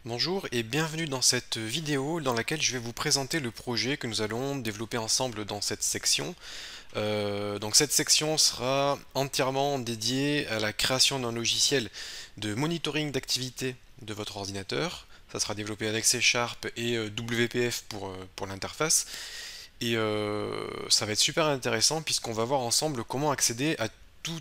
Bonjour et bienvenue dans cette vidéo dans laquelle je vais vous présenter le projet que nous allons développer ensemble dans cette section. Donc cette section sera entièrement dédiée à la création d'un logiciel de monitoring d'activité de votre ordinateur. Ça sera développé avec C# et WPF pour l'interface. Et ça va être super intéressant puisqu'on va voir ensemble comment accéder à tout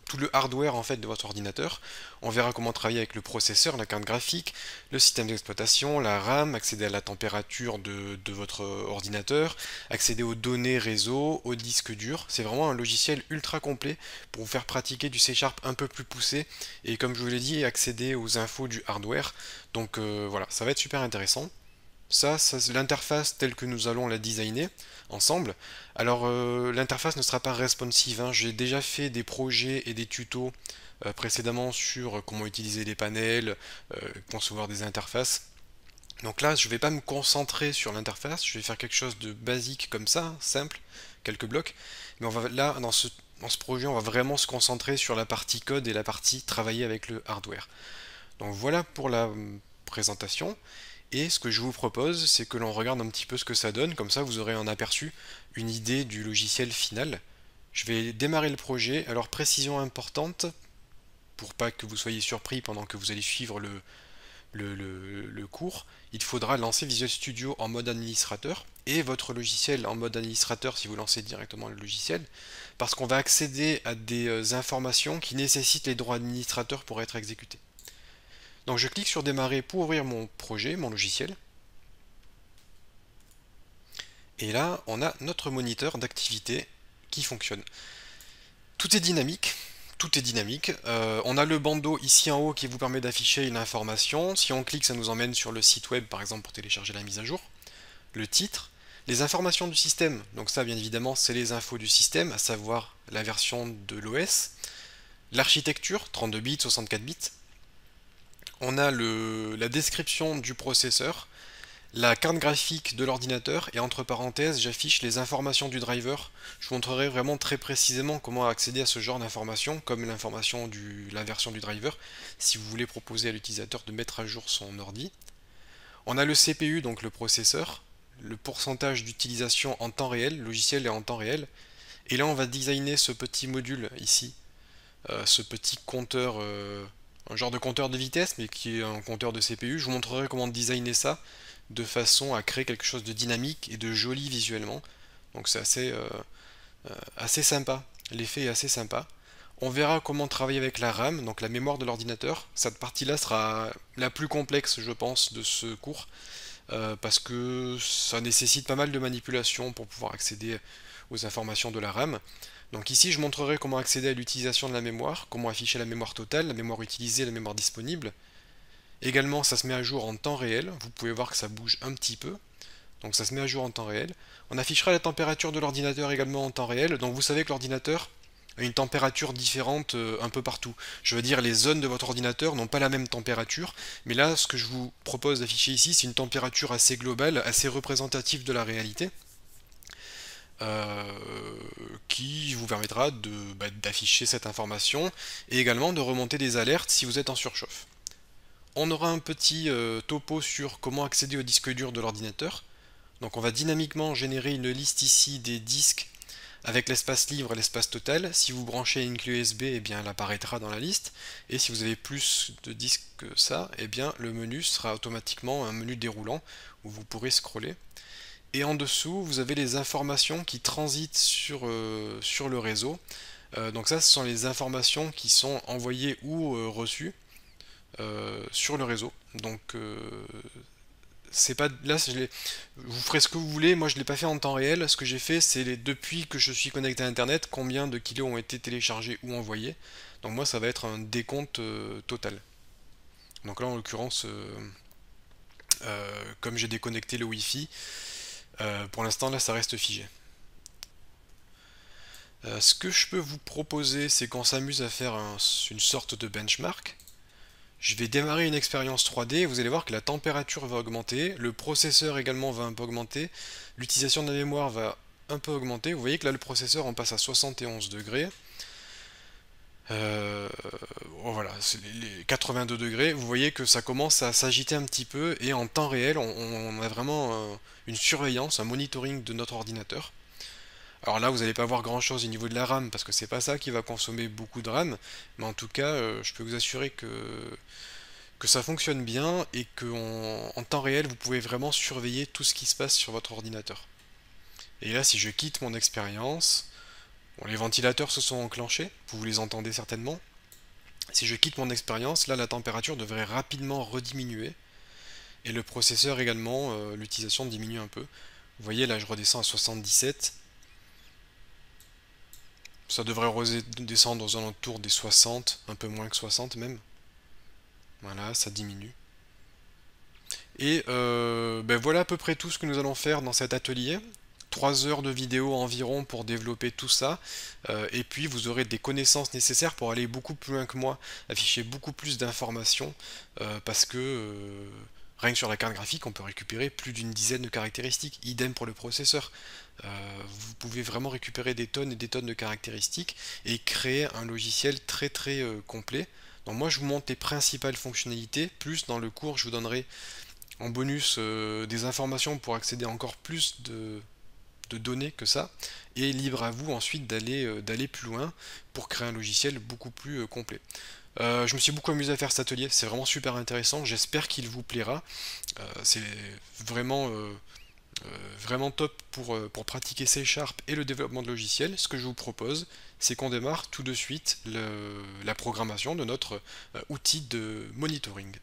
tout le hardware en fait de votre ordinateur. On verra comment travailler avec le processeur, la carte graphique, le système d'exploitation, la RAM, accéder à la température de votre ordinateur, accéder aux données réseau, au disque dur. C'est vraiment un logiciel ultra complet pour vous faire pratiquer du C# un peu plus poussé et comme je vous l'ai dit, accéder aux infos du hardware. Donc voilà, ça va être super intéressant. Ça c'est l'interface telle que nous allons la designer ensemble. Alors l'interface ne sera pas responsive, hein. J'ai déjà fait des projets et des tutos précédemment sur comment utiliser les panels, concevoir des interfaces. Donc là, je ne vais pas me concentrer sur l'interface, je vais faire quelque chose de basique comme ça, simple, quelques blocs. Mais on va là, dans ce projet, on va vraiment se concentrer sur la partie code et la partie travailler avec le hardware. Donc voilà pour la présentation. Et ce que je vous propose, c'est que l'on regarde un petit peu ce que ça donne, comme ça vous aurez un aperçu, une idée du logiciel final. Je vais démarrer le projet. Alors précision importante, pour pas que vous soyez surpris pendant que vous allez suivre le cours, il faudra lancer Visual Studio en mode administrateur et votre logiciel en mode administrateur si vous lancez directement le logiciel, parce qu'on va accéder à des informations qui nécessitent les droits administrateurs pour être exécutés. Donc je clique sur démarrer pour ouvrir mon projet, mon logiciel. Et là, on a notre moniteur d'activité qui fonctionne. Tout est dynamique. Tout est dynamique. On a le bandeau ici en haut qui vous permet d'afficher une information. Si on clique, ça nous emmène sur le site web, par exemple, pour télécharger la mise à jour. Le titre. Les informations du système. Donc ça, bien évidemment, c'est les infos du système, à savoir la version de l'OS. L'architecture, 32 bits, 64 bits. On a la description du processeur, la carte graphique de l'ordinateur et entre parenthèses j'affiche les informations du driver. Je vous montrerai vraiment très précisément comment accéder à ce genre d'informations comme l'information la version du driver si vous voulez proposer à l'utilisateur de mettre à jour son ordi. On a le CPU, donc le processeur, le pourcentage d'utilisation en temps réel, le logiciel est en temps réel, et là on va designer ce petit module ici, ce petit compteur, un genre de compteur de vitesse mais qui est un compteur de CPU. Je vous montrerai comment designer ça de façon à créer quelque chose de dynamique et de joli visuellement. Donc c'est assez sympa, l'effet est assez sympa. On verra comment travailler avec la RAM, donc la mémoire de l'ordinateur. Cette partie-là sera la plus complexe, je pense, de ce cours, parce que ça nécessite pas mal de manipulations pour pouvoir accéder aux informations de la RAM. Donc ici, je montrerai comment accéder à l'utilisation de la mémoire, comment afficher la mémoire totale, la mémoire utilisée, la mémoire disponible. Également, ça se met à jour en temps réel. Vous pouvez voir que ça bouge un petit peu. Donc ça se met à jour en temps réel. On affichera la température de l'ordinateur également en temps réel. Donc vous savez que l'ordinateur a une température différente un peu partout. Je veux dire, les zones de votre ordinateur n'ont pas la même température. Mais là, ce que je vous propose d'afficher ici, c'est une température assez globale, assez représentative de la réalité. Qui vous permettra d'afficher cette information et également de remonter des alertes si vous êtes en surchauffe. On aura un petit topo sur comment accéder au disque dur de l'ordinateur. Donc on va dynamiquement générer une liste ici des disques avec l'espace libre et l'espace total. Si vous branchez une clé USB, eh bien, elle apparaîtra dans la liste. Et si vous avez plus de disques que ça, eh bien, le menu sera automatiquement un menu déroulant où vous pourrez scroller. Et en dessous, vous avez les informations qui transitent sur le réseau. Donc ça, ce sont les informations qui sont envoyées ou reçues sur le réseau. Donc c'est pas là, vous ferez ce que vous voulez. Moi, je l'ai pas fait en temps réel. Ce que j'ai fait, c'est depuis que je suis connecté à Internet, combien de kilos ont été téléchargés ou envoyés. Donc moi, ça va être un décompte total. Donc là, en l'occurrence, comme j'ai déconnecté le Wi-Fi, pour l'instant, là, ça reste figé. Ce que je peux vous proposer, c'est qu'on s'amuse à faire une sorte de benchmark. Je vais démarrer une expérience 3D, vous allez voir que la température va augmenter, le processeur également va un peu augmenter, l'utilisation de la mémoire va un peu augmenter. Vous voyez que là le processeur on passe à 71 degrés. Euh, voilà, c'est les 82 degrés, vous voyez que ça commence à s'agiter un petit peu et en temps réel, on a vraiment une surveillance, un monitoring de notre ordinateur. Alors là, vous n'allez pas voir grand chose au niveau de la RAM parce que c'est pas ça qui va consommer beaucoup de RAM, mais en tout cas, je peux vous assurer que ça fonctionne bien et que en temps réel, vous pouvez vraiment surveiller tout ce qui se passe sur votre ordinateur. Et là, si je quitte mon expérience, bon, les ventilateurs se sont enclenchés, vous les entendez certainement. Si je quitte mon expérience, là, la température devrait rapidement rediminuer et le processeur également, l'utilisation diminue un peu. Vous voyez, là, je redescends à 77. Ça devrait descendre aux alentours des 60, un peu moins que 60 même. Voilà, ça diminue. Et ben voilà à peu près tout ce que nous allons faire dans cet atelier. 3 heures de vidéo environ pour développer tout ça. Et puis vous aurez des connaissances nécessaires pour aller beaucoup plus loin que moi, afficher beaucoup plus d'informations, parce que rien que sur la carte graphique, on peut récupérer plus d'une dizaine de caractéristiques. Idem pour le processeur. Vous pouvez vraiment récupérer des tonnes et des tonnes de caractéristiques et créer un logiciel très très complet. Donc moi je vous montre les principales fonctionnalités, plus dans le cours je vous donnerai en bonus des informations pour accéder à encore plus de données que ça, et libre à vous ensuite d'aller plus loin pour créer un logiciel beaucoup plus complet. Je me suis beaucoup amusé à faire cet atelier, c'est vraiment super intéressant, j'espère qu'il vous plaira. C'est vraiment, vraiment top pour pratiquer C# et le développement de logiciels. Ce que je vous propose, c'est qu'on démarre tout de suite la programmation de notre outil de monitoring.